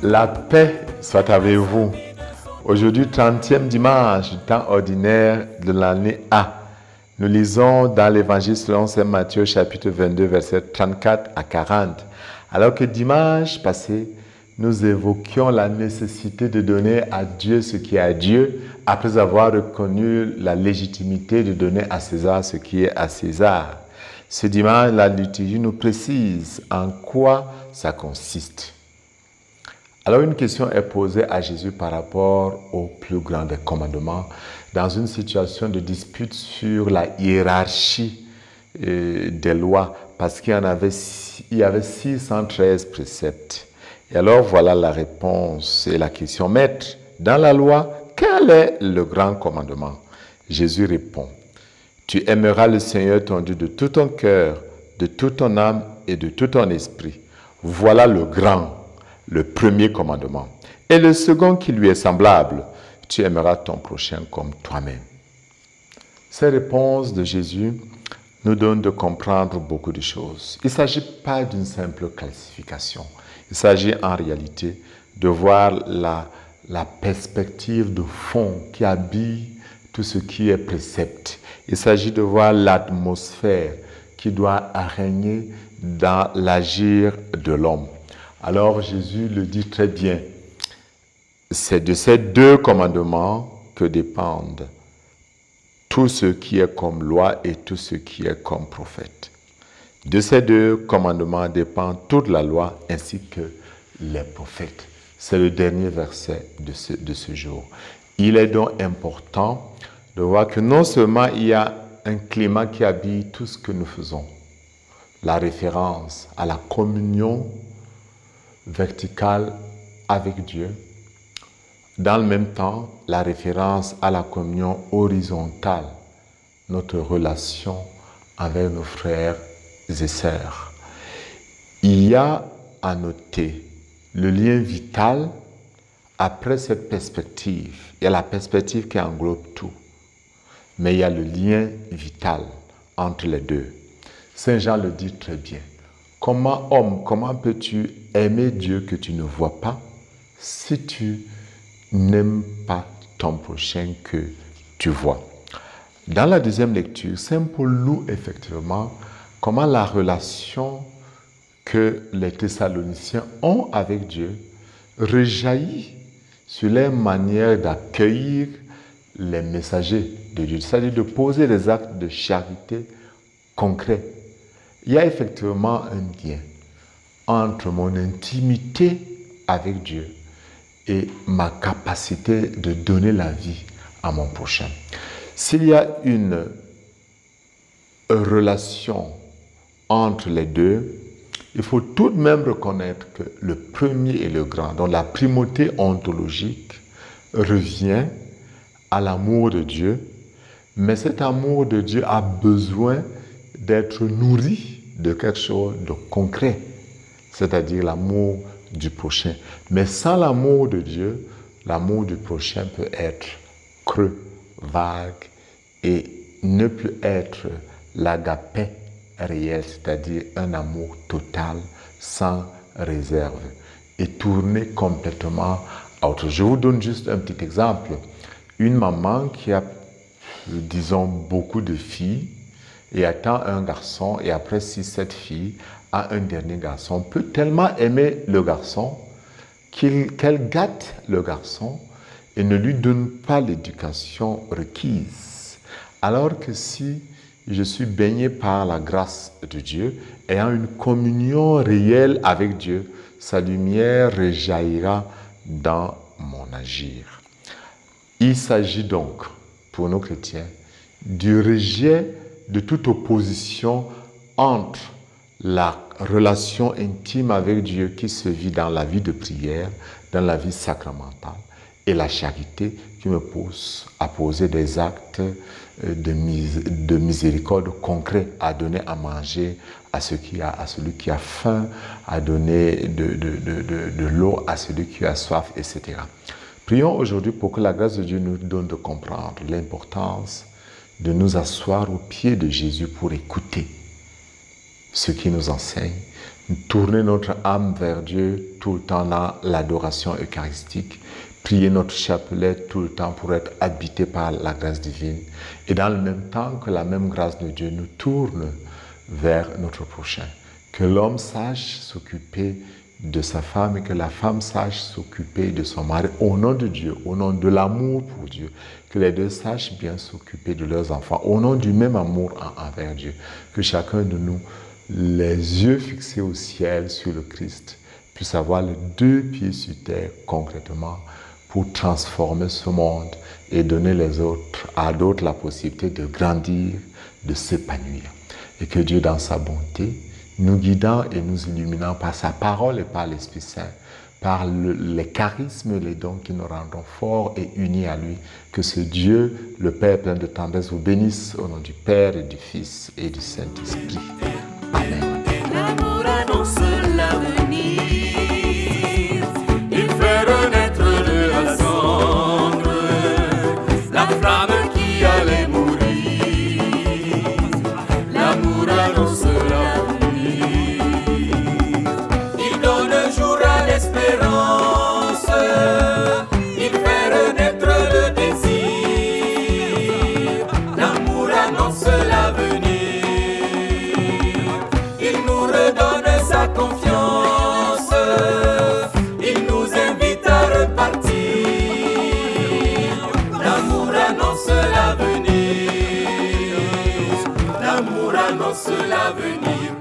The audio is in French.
La paix soit avec vous. Aujourd'hui, 30e dimanche du temps ordinaire de l'année A. Nous lisons dans l'évangile selon saint Matthieu, chapitre 22, versets 34 à 40. Alors que dimanche passé, nous évoquions la nécessité de donner à Dieu ce qui est à Dieu, après avoir reconnu la légitimité de donner à César ce qui est à César. Ce dimanche, la liturgie nous précise en quoi ça consiste. Alors une question est posée à Jésus par rapport au plus grand des commandements dans une situation de dispute sur la hiérarchie des lois parce qu'il y avait 613 préceptes. Et alors voilà la réponse et la question. Maître, dans la loi, quel est le grand commandement? Jésus répond, tu aimeras le Seigneur ton Dieu de tout ton cœur, de toute ton âme et de tout ton esprit. Voilà le grand, le premier commandement. Et le second qui lui est semblable, tu aimeras ton prochain comme toi-même. Ces réponses de Jésus nous donnent de comprendre beaucoup de choses. Il ne s'agit pas d'une simple classification. Il s'agit en réalité de voir la perspective de fond qui habille tout ce qui est précepte. Il s'agit de voir l'atmosphère qui doit régner dans l'agir de l'homme. Alors Jésus le dit très bien, c'est de ces deux commandements que dépendent tout ce qui est comme loi et tout ce qui est comme prophète. De ces deux commandements dépend toute la loi ainsi que les prophètes. C'est le dernier verset de ce jour. Il est donc important de voir que non seulement il y a un climat qui habille tout ce que nous faisons, la référence à la communion verticale avec Dieu, dans le même temps, la référence à la communion horizontale, notre relation avec nos frères et sœurs. Il y a à noter le lien vital après cette perspective. Il y a la perspective qui englobe tout, mais il y a le lien vital entre les deux. Saint Jean le dit très bien. Comment, homme, comment peux-tu aimer Dieu que tu ne vois pas si tu n'aimes pas ton prochain que tu vois? Dans la deuxième lecture, Saint Paul loue effectivement comment la relation que les Thessaloniciens ont avec Dieu rejaillit sur leur manière d'accueillir les messagers de Dieu, c'est-à-dire de poser des actes de charité concrets. Il y a effectivement un lien entre mon intimité avec Dieu et ma capacité de donner la vie à mon prochain. S'il y a une relation entre les deux, il faut tout de même reconnaître que le premier et le grand, dont la primauté ontologique, revient à l'amour de Dieu, mais cet amour de Dieu a besoin d'être nourri de quelque chose de concret, c'est-à-dire l'amour du prochain. Mais sans l'amour de Dieu, l'amour du prochain peut être creux, vague et ne plus être l'agapé réel, c'est-à-dire un amour total, sans réserve et tourné complètement à autre. Je vous donne juste un petit exemple. Une maman qui a, disons, beaucoup de filles et attend un garçon et après 6-7 filles a un dernier garçon, peut tellement aimer le garçon qu'elle gâte le garçon et ne lui donne pas l'éducation requise. Alors que si je suis baigné par la grâce de Dieu, ayant une communion réelle avec Dieu, sa lumière rejaillira dans mon agir. Il s'agit donc, pour nos chrétiens, du rejet de toute opposition entre la relation intime avec Dieu qui se vit dans la vie de prière, dans la vie sacramentale, et la charité qui me pousse à poser des actes de miséricorde concrets, à donner à manger à celui qui a faim, à donner de l'eau à celui qui a soif, etc. Prions aujourd'hui pour que la grâce de Dieu nous donne de comprendre l'importance de nous asseoir au pied de Jésus pour écouter ce qui nous enseigne, tourner notre âme vers Dieu tout le temps dans l'adoration eucharistique, prier notre chapelet tout le temps pour être habité par la grâce divine, et dans le même temps que la même grâce de Dieu nous tourne vers notre prochain. Que l'homme sache s'occuper de sa femme et que la femme sache s'occuper de son mari au nom de Dieu, au nom de l'amour pour Dieu. Que les deux sachent bien s'occuper de leurs enfants au nom du même amour envers Dieu. Que chacun de nous, les yeux fixés au ciel sur le Christ, puisse avoir les deux pieds sur terre concrètement pour transformer ce monde et donner à d'autres la possibilité de grandir, de s'épanouir. Et que Dieu, dans sa bonté, nous guidant et nous illuminant par sa parole et par l'Esprit Saint, par les charismes et les dons qui nous rendront forts et unis à lui, que ce Dieu, le Père plein de tendresse, vous bénisse au nom du Père et du Fils et du Saint-Esprit. Amen. L'amour annonce l'avenir, il fait renaître de la cendre la flamme qui allait mourir. L'amour annonce l'avenir, il donne jour à l'espérance, il fait renaître le désir. L'amour annonce l'avenir, donne sa confiance, il nous invite à repartir. L'amour annonce l'avenir, l'amour annonce l'avenir.